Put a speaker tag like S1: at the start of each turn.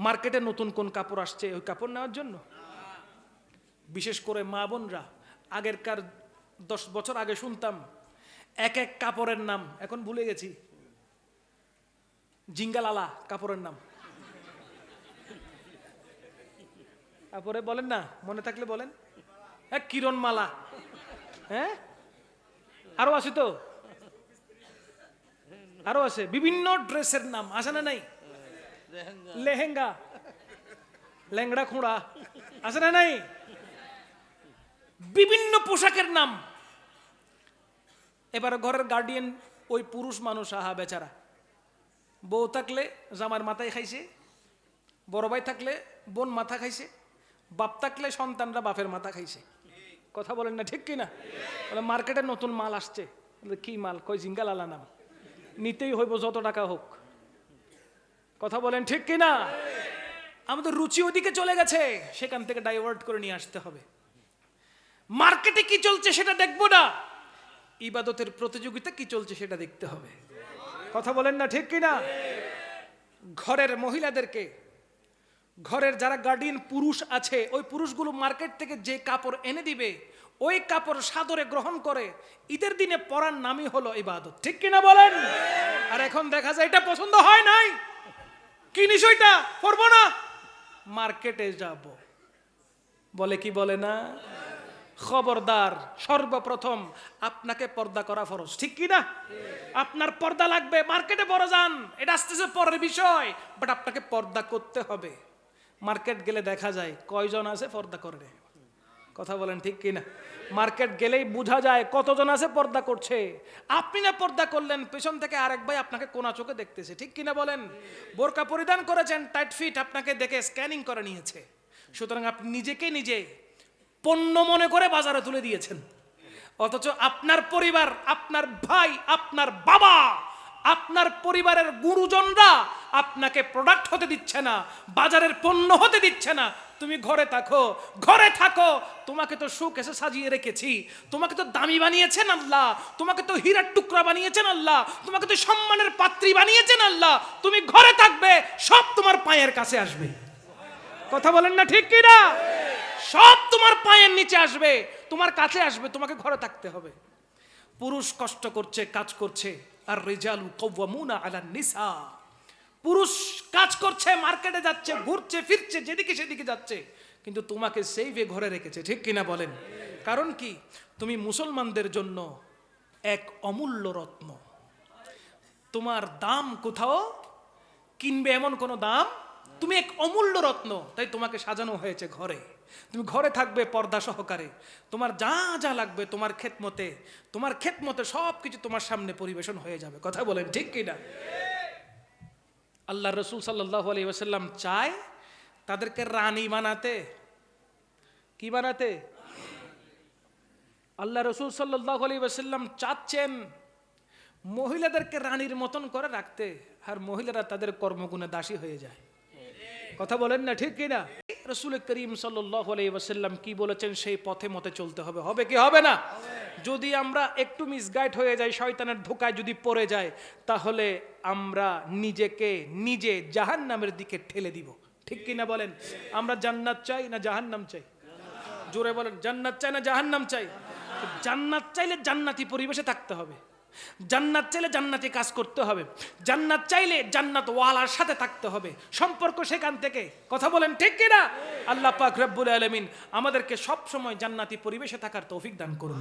S1: মার্কেটে নতুন কোন কাপড় আসছে ওই কাপড় নেওয়ার জন্য? বিশেষ করে মা বোনরা, আগেরকার 10 বছর আগে শুনতাম এক এক কাপড়ের নাম, এখন ভুলে গেছি। জিঙ্গালালা কাপড়ের নাম, তারপরে বলেন না, মনে থাকলে বলেন। হ্যাঁ, কিরণমালা, হ্যাঁ আরো আছে তো, আরো আছে বিভিন্ন ড্রেসের নাম আছে না নাই? লেহেঙ্গা, ল্যাংড়া খোঁড়া আছে না নাই? বিভিন্ন পোশাকের নাম। এবার ঘরের গার্ডিয়ান ওই পুরুষ মানুষ, আহা বেচারা, বউ থাকলে জামার মাথায় খাইছে, বড় ভাই থাকলে বোন মাথা খাইছে, বাপ থাকলে সন্তানরা বাপের মাথা খাইছে। কথা বলেন না ঠিক কিনা? বলে মার্কেটে নতুন মাল আসছে। কি মাল? কই জিঙ্গালালা নাম, নিতেই হইব যত টাকা হোক। কথা বলেন ঠিক কিনা? আমাদের রুচি ওদিকে চলে গেছে, সেখান থেকে ডাইভার্ট করে নিয়ে আসতে হবে। মার্কেটে কি চলছে সেটা দেখবো না, ইবাদতের প্রতিযোগিতা কি চলছে সেটা দেখতে হবে। কথা বলেন না ঠিক কিনা? ঘরের মহিলাদেরকে, ঘরের যারা গার্ডিয়ান পুরুষ আছে, ওই পুরুষগুলো মার্কেট থেকে যে কাপড় এনে দিবে ওই কাপড় সাদরে গ্রহণ করে ঈদের দিনে পরার নামই হলো ইবাদত। ঠিক কিনা বলেন? আর এখন দেখা যায় এটা পছন্দ হয় নাই, কি বিষয়টা পরবো না, মার্কেটে যাব বলে, কি বলে না? খবরদার, সর্বপ্রথম আপনাকে পর্দা করা ফরজ। ঠিক কি না? আপনার পর্দা লাগবে, মার্কেটে পরে যান, এটা আসতেছে পরের বিষয়, বাট আপনাকে পর্দা করতে হবে। মার্কেট গেলে দেখা যায় কয়জন আছে পর্দা করে। কথা বলেন ঠিক কি না? মার্কেট গেলেই বোঝা যায় কতজন আছে পর্দা করছে। আপনি না পর্দা করলেন, পেছন থেকে আরেক ভাই আপনাকে কোনা চোখে দেখতেছে। ঠিক কিনা বলেন? বোরকা পরিধান করেছেন, টাইট ফিট, আপনাকে দেখে স্ক্যানিং করে নিয়েছে। সুতরাং আপনি নিজেকে নিজে পণ্য মনে করে বাজারে তুলে দিয়েছেন, অথচ আপনার পরিবার, আপনার ভাই, আপনার বাবা, আপনার পরিবারের গুরুজনরা আপনাকে প্রোডাক্ট হতে দিচ্ছে না, বাজারের পণ্য হতে দিচ্ছে না। তুমি ঘরে থাকো, ঘরে থাকো, তোমাকে তো শোকেসে সাজিয়ে রেখেছি, তোমাকে তো দামি বানিয়েছেন আল্লাহ, তোমাকে তো হীরার টুকরা বানিয়েছেন আল্লাহ, তোমাকে তো সম্মানের পাত্রী বানিয়েছেন আল্লাহ। তুমি ঘরে থাকবে, সব তোমার পায়ের কাছে আসবে। কথা বলেন না ঠিক কিনা? সব তোমার পায়ের নিচে আসবে, তোমার কাছে আসবে, তোমাকে ঘরে থাকতে হবে। পুরুষ কষ্ট করছে, কাজ করছে, আর রিজালু কাওয়ামুনা আলান নিসা। পুরুষ কাজ করছে, মার্কেটে যাচ্ছে, ঘুরছে ফিরছে, যেদিকে সেদিকে যাচ্ছে, কিন্তু তোমাকে সেইভে ঘরে রেখেছে। ঠিক কিনা বলেন? কারণ কি? তুমি মুসলমানদের জন্য এক অমূল্য রত্ন, তোমার দাম কোথাও কিনবে এমন কোনো দাম, তুমি এক অমূল্য রত্ন, তাই তোমাকে সাজানো হয়েছে ঘরে। তুমি ঘরে থাকবে পর্দা সহকারে, তোমার যা যা লাগবে তোমার খেদমতে, তোমার খেদমতে সব কিছু তোমার সামনে পরিবেশন হয়ে যাবে। কথা বলেন ঠিক কিনা? আল্লাহ রসুল সাল্লাল্লাহু আলাইহি ওয়াসাল্লাম চায় তাদেরকে রানী বানাতে। কি বানাতে? আল্লাহ রসুল সাল্লাল্লাহু আলাইহি ওয়াসাল্লাম চাচ্ছেন মহিলাদেরকে রানীর মতন করে রাখতে, আর মহিলারা তাদের কর্মগুণে দাসী হয়ে যায়। কথা বলেন না ঠিক কিনা? রাসূল করিম সাল্লাল্লাহু আলাইহি ওয়াসাল্লাম কি বলেছেন সেই পথে মতে চলতে হবে। হবে কি হবে না? যদি আমরা একটু মিসগাইড হয়ে যাই, শয়তানের ধোকায় যদি পড়ে যায়, তাহলে আমরা নিজেকে নিজে জাহান্নামের দিকে ঠেলে দিব। ঠিক কিনা বলেন? আমরা জান্নাত চাই না জাহান্নাম চাই? জোরে বলেন, জান্নাত চাই না জাহান্নাম চাই? জান্নাত চাইলে জান্নাতি পরিবেশে থাকতে হবে, জান্নাত চাইলে জান্নাতি কাজ করতে হবে, জান্নাত চাইলে জান্নাত ওয়ালার সাথে থাকতে হবে, সম্পর্ক সেখান থেকে। কথা বলেন ঠিক কিনা? আল্লাহ পাক রব্বুল আলামিন আমাদেরকে সব সময় জান্নাতি পরিবেশে থাকার তৌফিক দান করুন।